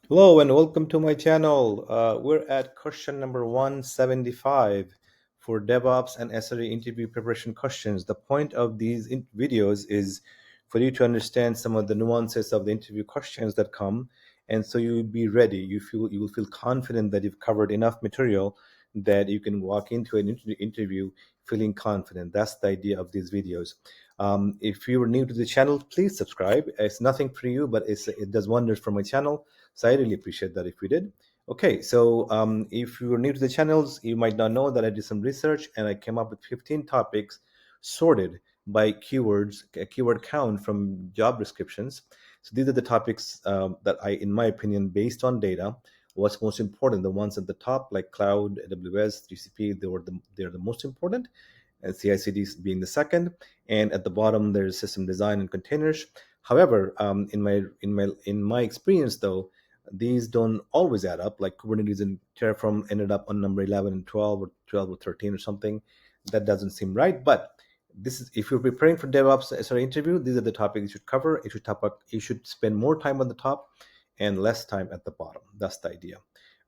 Hello and welcome to my channel. We're at question number 175 for DevOps and SRE interview preparation questions. The point of these videos is for you to understand some of the nuances of the interview questions that come, and so you'll be ready. You will feel confident that you've covered enough material that you can walk into an interview feeling confident. That's the idea of these videos. If you are new to the channel, please subscribe. It's nothing for you, but it does wonders for my channel. So I really appreciate that if you did. Okay, so if you are new to the channels, you might not know that I did some research and I came up with 15 topics sorted by keywords, a keyword count from job descriptions. So these are the topics that I, in my opinion, based on data, what's most important. The ones at the top, like cloud, AWS, GCP, they're the most important, and CI/CD being the second. And at the bottom, there's system design and containers. However, in my experience, though, these don't always add up. Like Kubernetes and Terraform ended up on number 11 and 12 or 12 or 13 or something. That doesn't seem right. But this is, if you're preparing for DevOps SRE interview, these are the topics you should cover. You should spend more time on the top and less time at the bottom. That's the idea.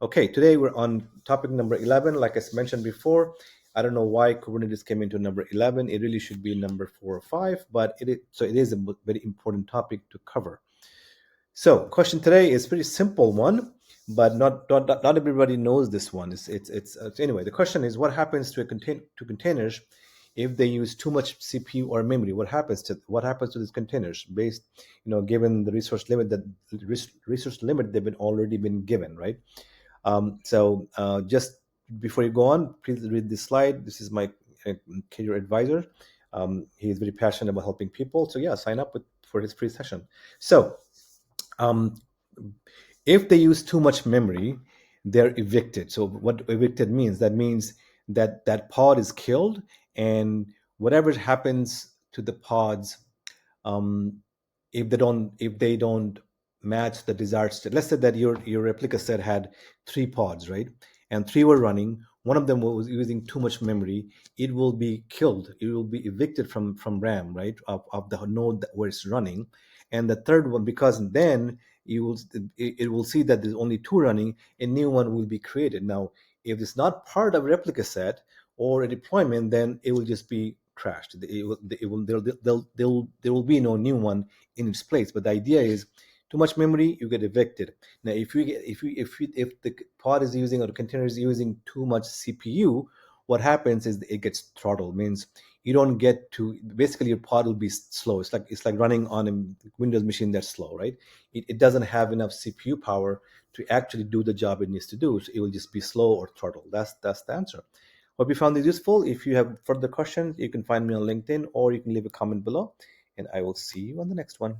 Okay, today we're on topic number 11. Like I mentioned before, I don't know why Kubernetes came into number 11. It really should be number 4 or 5, but it is a very important topic to cover. So, question today is pretty simple one, but not everybody knows this one. Anyway. The question is, what happens to containers if they use too much CPU or memory? What happens to these containers based, given the resource limit they've been already been given, right? Just before you go on, please read this slide. This is my career advisor. He is very passionate about helping people. So yeah, sign up for his free session. So um, if they use too much memory, they're evicted. So what evicted means? That means that pod is killed, and whatever happens to the pods, um, if they don't match the desired state. Let's say that your replica set had 3 pods, right? And 3 were running. One of them was using too much memory. It will be killed. It will be evicted from RAM, right? Of the node where it's running. And the third one, because then it will see that there's only 2 running, a new one will be created. Now, if it's not part of a replica set or a deployment, then it will just be crashed. There will be no new one in its place. But the idea is, too much memory, you get evicted. Now, if the pod is using or the container is using too much CPU, what happens is it gets throttled. Means you don't get to, basically your pod will be slow. It's like running on a Windows machine that's slow, right? It doesn't have enough CPU power to actually do the job it needs to do. So it will just be slow or throttled. That's the answer. Hope you found this useful. If you have further questions, you can find me on LinkedIn or you can leave a comment below, and I will see you on the next one.